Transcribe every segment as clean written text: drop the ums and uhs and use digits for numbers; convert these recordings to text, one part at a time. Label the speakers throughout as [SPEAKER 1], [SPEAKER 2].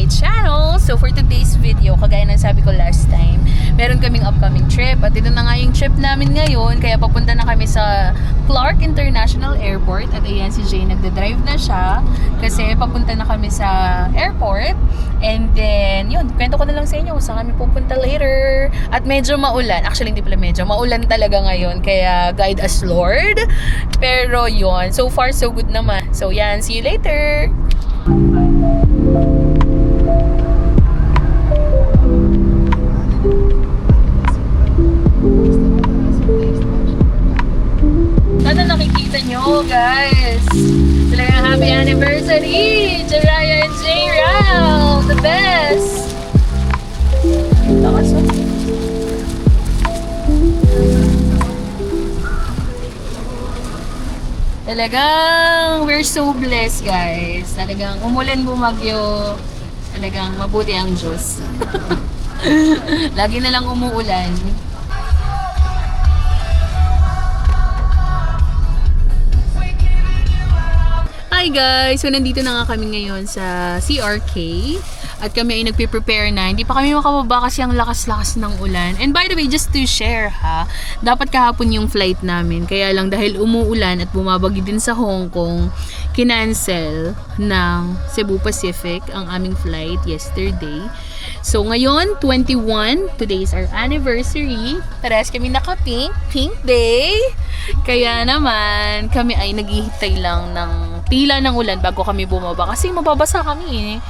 [SPEAKER 1] my channel. So for today's video, kagaya ng sabi ko last time, meron kaming upcoming trip at ito na nga yung trip namin ngayon. Kaya papunta na kami sa Clark International Airport at ayan si Jay nagda-drive na siya kasi papunta na kami sa airport. And then yun, kwento ko na lang sa inyo kung saan kami pupunta later. At medyo maulan, actually hindi pala medyo, maulan talaga ngayon kaya guide us Lord. Pero yun, so far so good naman. So yan, see you later! Ano nakikita nyo guys? Talagang happy anniversary! Jiraiya and Jay Rao! The best! Lakas mo. Talagang we're so blessed guys. Talagang umulan bumagyo. Talagang mabuti ang Diyos. Lagi na lang umuulan. Hi guys! So nandito na nga kami ngayon sa CRK at kami ay nagpe-prepare na. Hindi pa kami makababa kasi ang lakas-lakas ng ulan. And by the way, just to share ha, dapat kahapon yung flight namin. Kaya lang dahil umuulan at bumabagyo din sa Hong Kong, kinancel ng Cebu Pacific ang aming flight yesterday. So ngayon, 21, today is our anniversary. Parehas kami naka-pink, pink day. Kaya naman, kami ay naghihintay lang ng tila ng ulan bago kami bumaba kasi mababasa kami eh.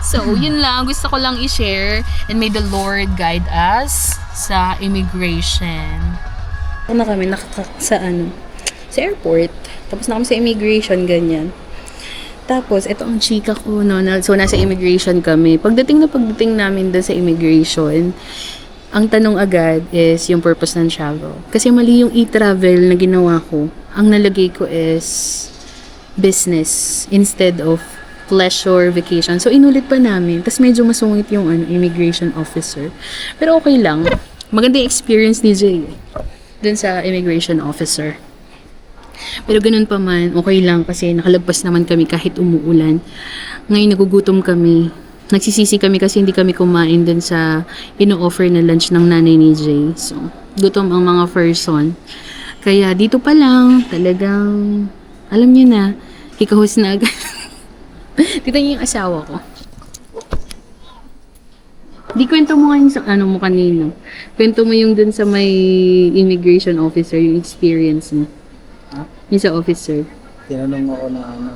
[SPEAKER 1] So, yun lang. Gusto ko lang i-share and may the Lord guide us sa immigration. Ano kami, sa airport. Tapos na kami sa immigration, ganyan. Tapos, ito ang chika ko, no? So, nasa immigration kami. Pagdating namin doon sa immigration, ang tanong agad is yung purpose ng travel. Kasi mali yung e-travel na ginawa ko. Ang nalagay ko is business instead of pleasure vacation. So, inulit pa namin. Tapos medyo masungit yung immigration officer. Pero okay lang. Maganda yung experience ni Jay dun sa immigration officer. Pero ganun pa man, okay lang kasi nakalagpas naman kami kahit umuulan. Ngayon nagugutom kami. Nagsisisi kami kasi hindi kami kumain dun sa ino-offer na lunch ng nanay ni Jay. So, gutom ang mga person. Kaya dito pa lang, talagang, alam niyo na, kikahos na agad. Tita niyo yung asawa ko. Di kwento mo nga yung sa mo kanino. Kwento mo yung dun sa may immigration officer, yung experience mo.
[SPEAKER 2] Ha?
[SPEAKER 1] Yung sa officer.
[SPEAKER 2] Tinanong ako na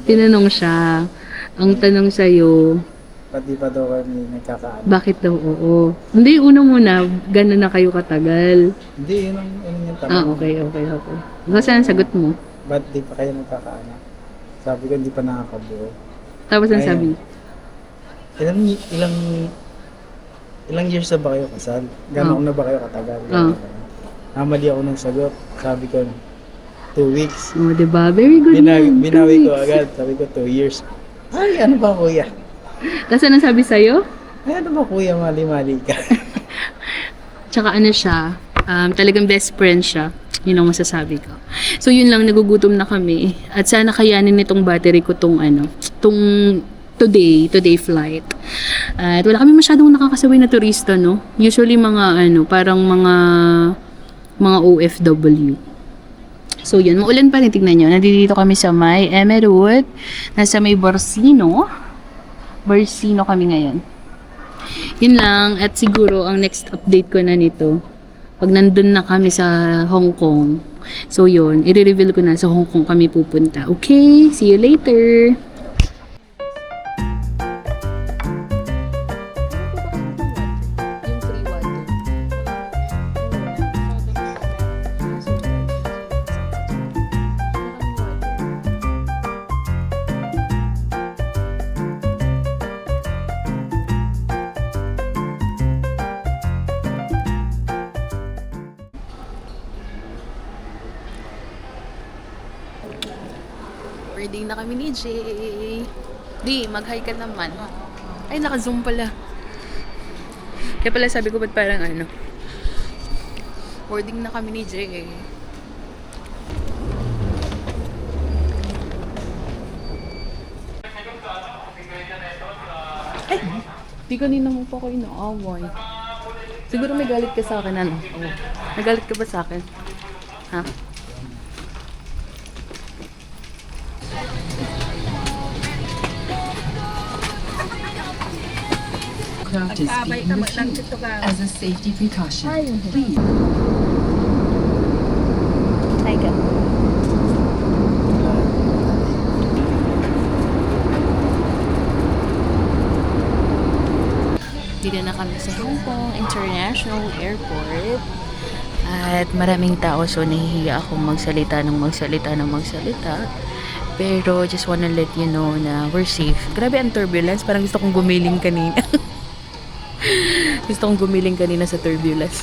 [SPEAKER 1] Tinanong siya. Ang tanong sa'yo,
[SPEAKER 2] pati pa daw kami nagkakaano.
[SPEAKER 1] bakit daw oo? Hindi, una muna, gano'n na kayo katagal.
[SPEAKER 2] Hindi, yun yung tanong.
[SPEAKER 1] Okay. Kasi ang sagot mo.
[SPEAKER 2] Ba't di pa kayo nagkakaano? Sabi ko, hindi pa nakakabuo.
[SPEAKER 1] Tapos ang
[SPEAKER 2] Ayun.
[SPEAKER 1] sabi,
[SPEAKER 2] Ilang years na ba kayo kasal? Gano'n na ba kayo katagal? Namali ako ng sagot. Sabi ko, 2 weeks.
[SPEAKER 1] oh, diba? Very good.
[SPEAKER 2] Binawi ko agad. Sabi ko, 2 years. Ay, ano ba kuya?
[SPEAKER 1] Tapos ano sabi sa'yo?
[SPEAKER 2] Ay, ano ba kuya? Mali-mali ka.
[SPEAKER 1] Tsaka ano siya, talagang best friend siya. Yun ang masasabi ko. So yun lang, nagugutom na kami. At sana kayanin nitong battery ko tong today flight. At wala kami masyadong nakakasabay na turista, no? Usually mga parang mga OFW. So yun, maulan pa rin, tignan nyo. Nandito kami sa may Emerald. Nasa may Borsino kami ngayon. Yun lang, at siguro ang next update ko na nito, pag nandun na kami sa Hong Kong. So yun, i-reveal ko na sa Hong Kong kami pupunta. Okay, see you later! Ready na kami ni Jay. Di, mag-hi ka naman. Ay, naka-zoom pala. Kaya pala sabi ko ba't parang boarding na kami ni Jay. Di kanina mo pa ako inaaway. Siguro may galit ka sa akin, ano? Nagalit ka ba sa akin? Ha?
[SPEAKER 3] Curtis be in the queue as a safety precaution. Please.
[SPEAKER 1] Hi ka. Dito na kami sa Hong Kong International Airport. At maraming tao, so nahihiya akong magsalita. Pero just wanna let you know na we're safe. Grabe ang turbulence. Parang gusto kong gumiling kanina. Gusto kong gumiling kanina sa turbulence.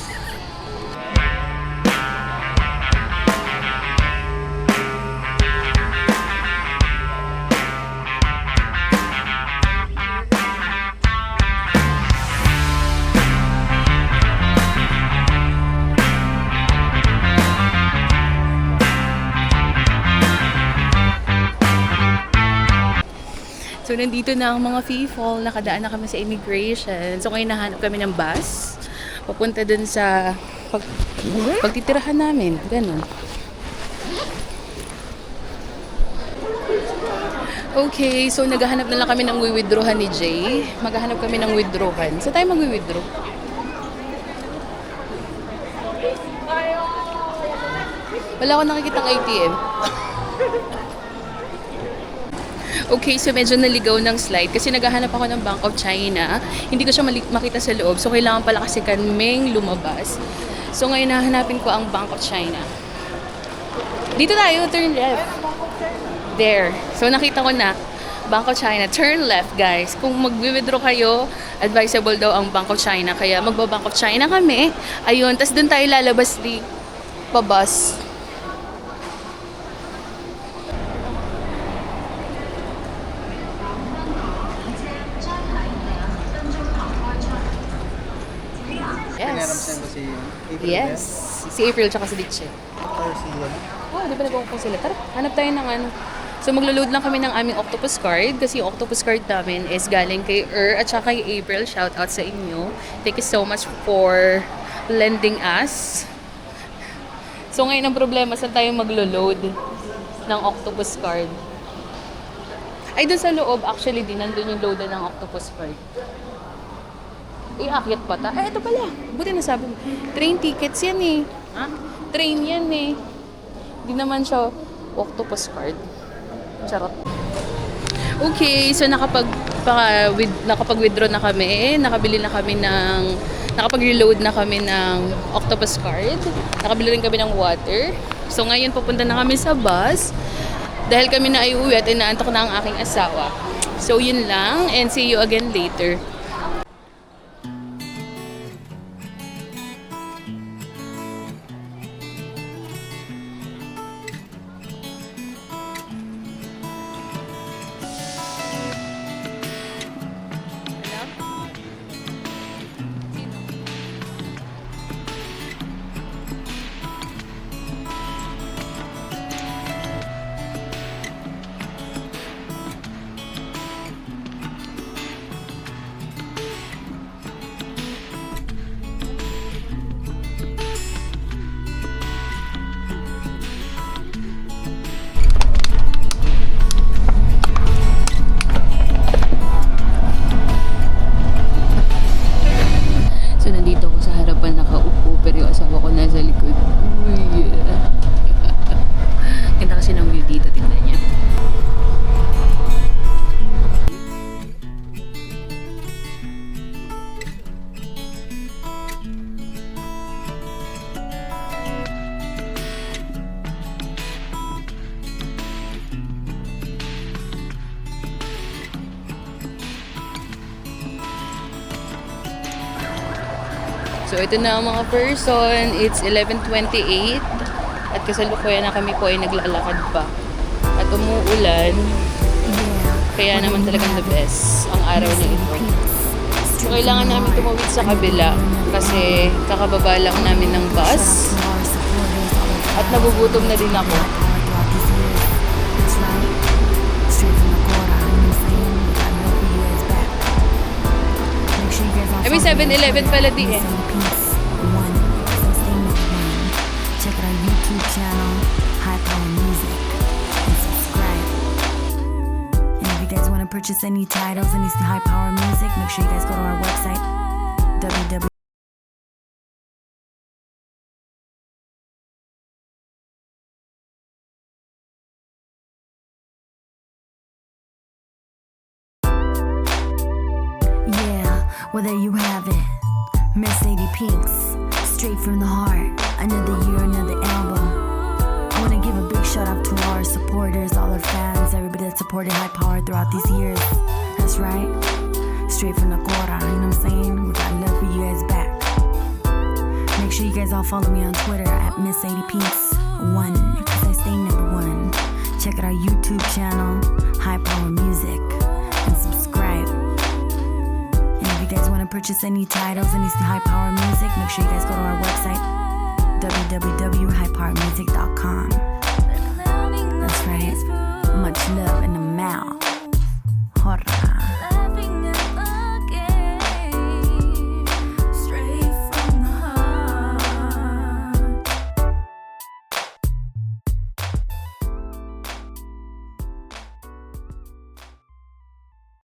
[SPEAKER 1] So, nandito na ang mga people. Nakadaan na kami sa immigration. So, ngayon nahanap kami ng bus. Papunta dun sa pagtitirahan namin. Ganun. Okay, so naghahanap na lang kami ng withdrawhan ni Jay. Maghahanap kami ng withdrawhan. Saan tayo mag-withdraw? Wala akong nakikitang ATM. Okay, so medyo naligaw ng slide kasi naghahanap ako ng Bank of China. Hindi ko siya makita sa loob. So, kailangan pala kasi kaming lumabas. So, ngayon nahanapin ko ang Bank of China. Dito tayo, turn left. There. So, nakita ko na. Bank of China. Turn left, guys. Kung mag-withdraw kayo, advisable daw ang Bank of China. Kaya magba-Bank of China kami. Ayun. Tapos doon tayo lalabas pa-bus.
[SPEAKER 2] Pinaramsan ko si April.
[SPEAKER 1] Yes. Si April tsaka si Ditche.
[SPEAKER 2] Or si
[SPEAKER 1] Oh, di ba nag-uupong sila? Tara, hanap tayo ng ano. So, maglo-load lang kami ng aming octopus card kasi yung octopus card namin is galing kay at saka kay April. Shout out sa inyo. Thank you so much for lending us. So, ngayon ang problema, saan tayo maglo-load ng octopus card? Ay, doon sa loob, actually, din nandun yung loadan ng octopus card. Iakyat pa ta. Ito pala. Buti na sabi mo. Train tickets yan eh. Ha? Train yan eh. Hindi naman siya octopus card. Charot. Okay, so nakapag-withdraw na kami. Nakapag-reload na kami ng octopus card. Nakabili rin kami ng water. So ngayon pupunta na kami sa bus. Dahil kami na ay uwi at inaantok na ang aking asawa. So yun lang and see you again later. pero yung asawa ko nasa likod. Uy, yeah. Ganda kasi ng view dito, tingnan niya. So, ito na ang mga person. It's 11:28 at kasalukuyan na kami po ay naglalakad pa. At umuulan. Kaya naman talagang the best ang araw na ito. So, kailangan namin tumawid sa kabila kasi kakababa lang namin ng bus. At nagugutom na din ako. Ay, may 7-Eleven pala di eh.
[SPEAKER 4] Check out our YouTube channel, High Power Music, and subscribe. And if you guys want to purchase any titles, any High Power Music, make sure you guys go to our website, www. Yeah, well there you have it. Miss Sadie Pinks, straight from the heart. Another year, another album. I wanna give a big shout out to all our supporters, all our fans, everybody that supported High Power throughout these years. That's right, straight from the Cora, you know what I'm saying? We got love for you guys back. Make sure you guys all follow me on Twitter at Miss Sadie Pinks 1, because I stay number 1. Check out our YouTube channel, High Power Music, and subscribe. And if you guys want to purchase any titles, any High Power Music, make sure you guys go to our website, www.highpowermusic.com. That's right. Much love in the mouth. Hurrah.